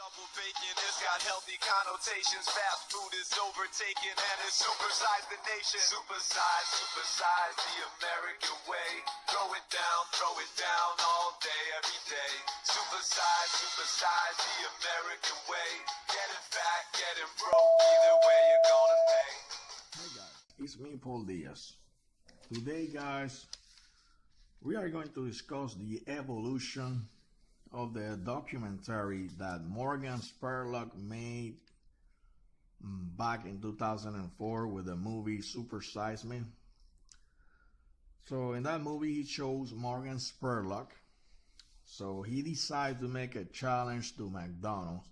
Double bacon, it's got healthy connotations. Fast food is overtaken and it's supersized the nation. Supersize the American way. Throw it down all day, every day. Supersize the American way. Getting fat, getting broke, either way you're gonna pay. Hey guys, it's me, Paul Diaz. Today, guys, we are going to discuss the evolution of the documentary that Morgan Spurlock made back in 2004 with the movie Super Size Me. So in that movie, he chose Morgan Spurlock. So he decided to make a challenge to McDonald's.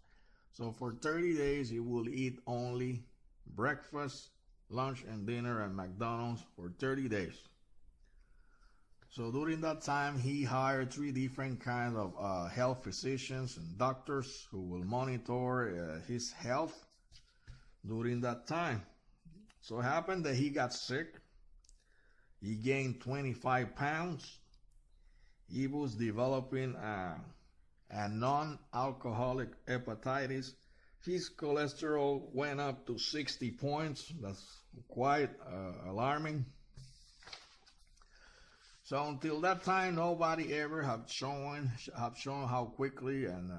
So for 30 days, he will eat only breakfast, lunch, and dinner at McDonald's for 30 days. So during that time, he hired 3 different kinds of health physicians and doctors who will monitor his health during that time. So it happened that he got sick. He gained 25 pounds. He was developing a non-alcoholic hepatitis. His cholesterol went up to 60 points. That's quite alarming. So until that time, nobody ever have shown how quickly and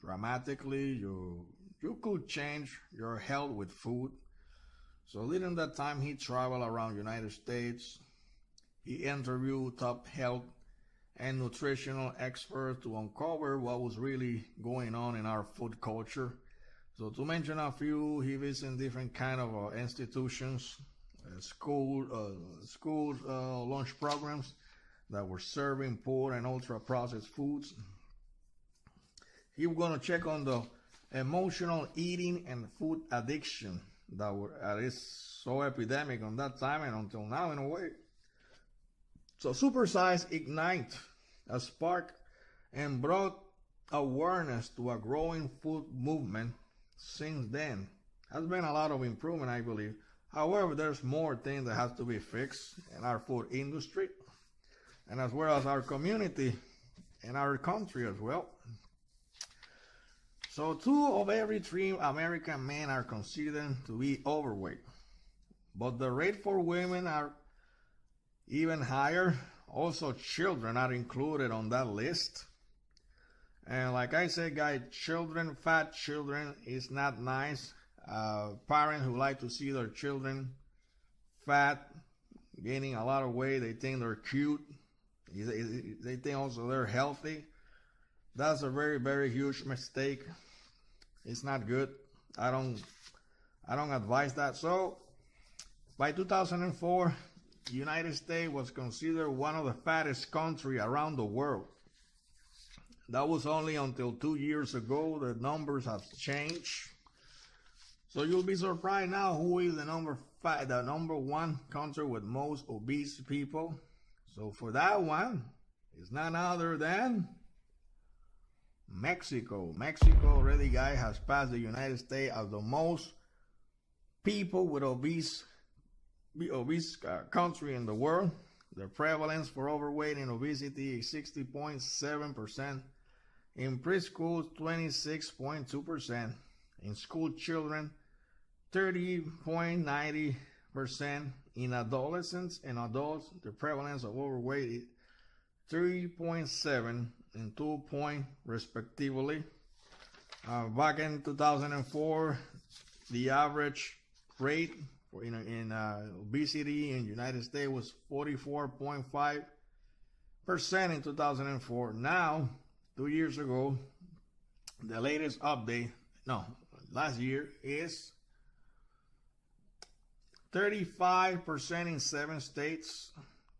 dramatically you could change your health with food. So during that time, he traveled around the United States. He interviewed top health and nutritional experts to uncover what was really going on in our food culture. So to mention a few, he visited different kind of institutions, school lunch programs that were serving poor and ultra-processed foods. He was going to check on the emotional eating and food addiction that is so epidemic on that time and until now in a way. So Supersize Ignite a spark and brought awareness to a growing food movement. Since then, has been a lot of improvement, I believe. However, there's more things that have to be fixed in our food industry, and as well as our community and our country as well. So 2 of every 3 American men are considered to be overweight, but the rate for women are even higher. Also, children are included on that list. And like I said, guys, fat children is not nice. Parents who like to see their children fat, gaining a lot of weight, they think they're cute. They think also they're healthy. That's a very, very huge mistake. It's not good. I don't advise that. So by 2004, the United States was considered one of the fattest countries around the world. That was only until 2 years ago. The numbers have changed. So you'll be surprised now who is the number 1 country with most obese people. So for that one, it's none other than Mexico. Mexico already, guys, has passed the United States as the most people with obese country in the world. The prevalence for overweight and obesity is 60.7%. In preschool, 26.2%. In school children, 30.90%. In adolescents and adults, the prevalence of overweight is 3.7 and 2 respectively. Back in 2004, the average rate in obesity in the United States was 44.5% in 2004. Now, 2 years ago, the latest update, last year, is 35% in 7 states,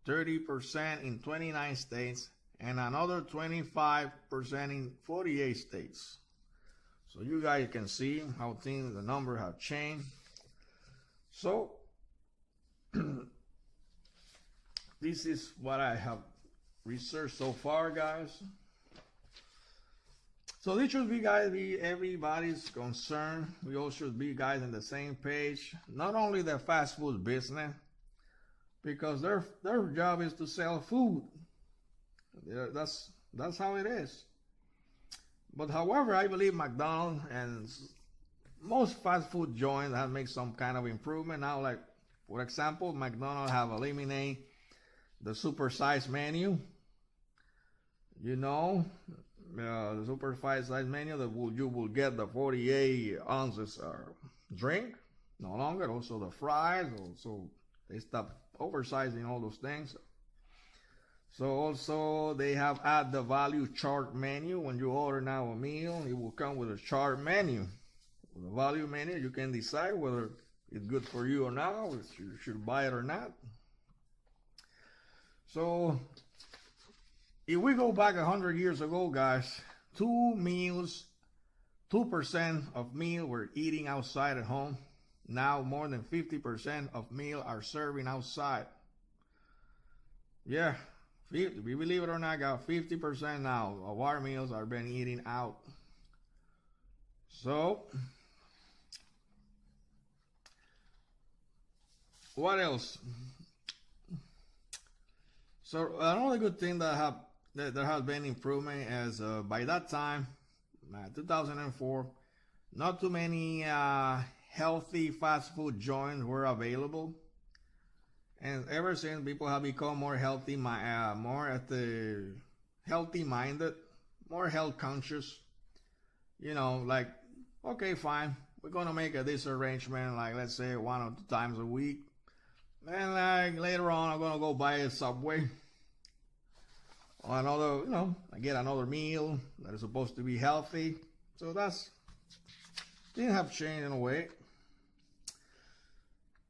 30% in 29 states, and another 25% in 48 states. So you guys can see how the numbers have changed. So this is what I have researched so far, guys. So this should be, guys, everybody's concern. We all should be, guys, on the same page. Not only the fast food business, because their job is to sell food. That's how it is. But however, I believe McDonald's and most fast food joints have made some kind of improvement now. Like for example, McDonald's have eliminated the supersized menu. You know, the supersized menu that you will get the 48 ounces drink. No longer. Also the fries. Also they stopped oversizing all those things. So also they have add the value chart menu. When you order now a meal, it will come with a chart menu. With a value menu, you can decide whether it's good for you or not, or you should buy it or not. So if we go back 100 years ago, guys, 2% of meal were eating outside at home. Now more than 50% of meal are serving outside. Yeah, if you believe it or not, got 50% now of our meals are being eaten out. So, what else? So another good thing that there has been improvement is by that time, 2004, not too many healthy fast food joints were available. And ever since, people have become more healthy, more at the healthy minded, more health conscious. You know, like, okay, fine, we're gonna make this arrangement, like let's say 1 or 2 times a week, and like later on, I'm gonna go buy a Subway or another, I get another meal that is supposed to be healthy. So that's things have changed in a way.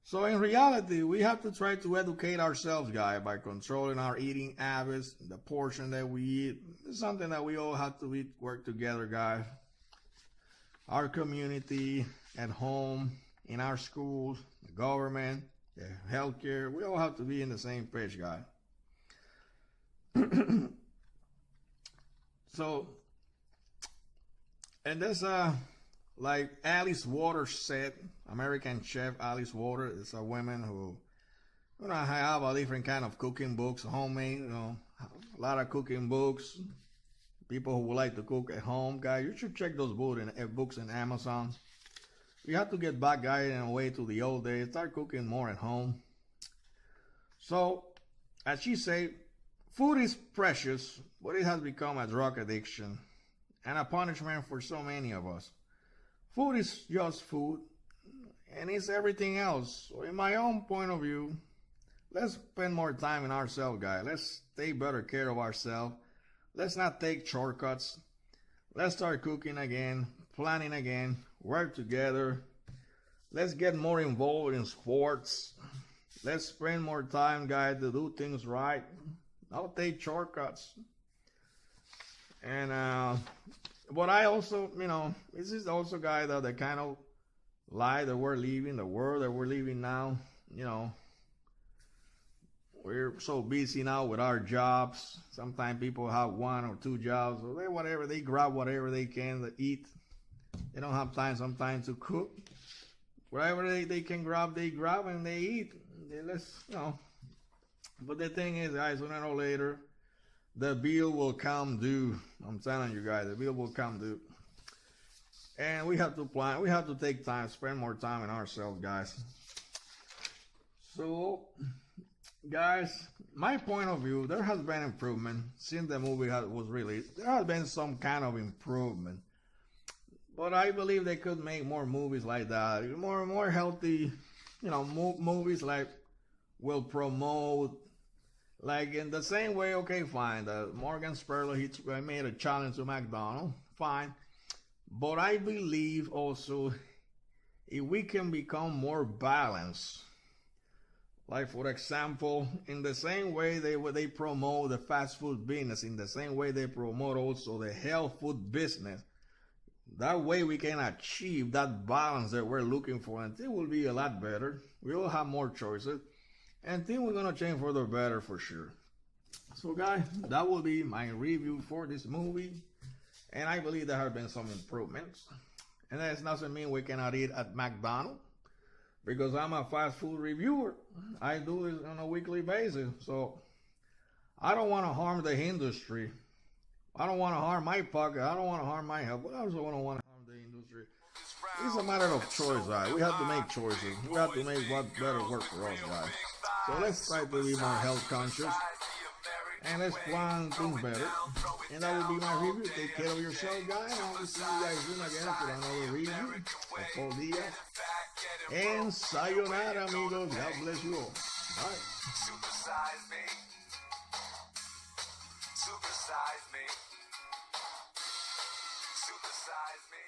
So in reality, we have to try to educate ourselves, guys, by controlling our eating habits, the portion that we eat. It's something that we all have to work together, guys. Our community, at home, in our schools, the government, the healthcare, we all have to be in the same page, guys. So, and there's like Alice Waters said, American chef Alice Waters is a woman who, have a different kind of cooking books, homemade, a lot of cooking books. People who would like to cook at home, guys, you should check those books in Amazon. You have to get back, guys, in a way to the old days. Start cooking more at home. So, as she said, food is precious, but it has become a drug addiction and a punishment for so many of us. Food is just food, and it's everything else. So in my own point of view, let's spend more time in ourselves, guys. Let's take better care of ourselves. Let's not take shortcuts. Let's start cooking again, planning again, work together. Let's get more involved in sports. Let's spend more time, guys, to do things right. Don't take shortcuts. And but I also, this is also, guys, that the kind of life that we're living, the world that we're living now, we're so busy now with our jobs. Sometimes people have 1 or 2 jobs, so they grab whatever they can to eat. They don't have time sometimes to cook. Whatever they can grab, they grab and they eat. But the thing is, guys, sooner or later, the bill will come due. I'm telling you, guys, the bill will come due. And we have to plan. We have to take time, spend more time in ourselves, guys. So, guys, my point of view, there has been improvement since the movie was released. There has been some kind of improvement. But I believe they could make more movies like that. More healthy, movies like will promote. Like in the same way, okay, fine. Morgan Spurlock, he made a challenge to McDonald's, fine. But I believe also if we can become more balanced, like for example, in the same way they promote the fast food business, in the same way they promote also the health food business. That way we can achieve that balance that we're looking for, and it will be a lot better. We will have more choices. And things we're gonna change for the better for sure. So guys, that will be my review for this movie. And I believe there have been some improvements. And that doesn't mean we cannot eat at McDonald's, because I'm a fast food reviewer. I do this on a weekly basis. So I don't want to harm the industry. I don't want to harm my pocket. I don't want to harm my health. But I also don't want to harm the industry. It's a matter of choice, guys. We have to make choices. We have to make what better work for us, guys. So let's try to be more health conscious. And let's plan things better. And that will be my review. Take care of yourself, guys. And I will see you guys soon again for another review of 4 Dias. And sayonara, amigos. God bless you all. Bye. Supersize me. Supersize me. Supersize me.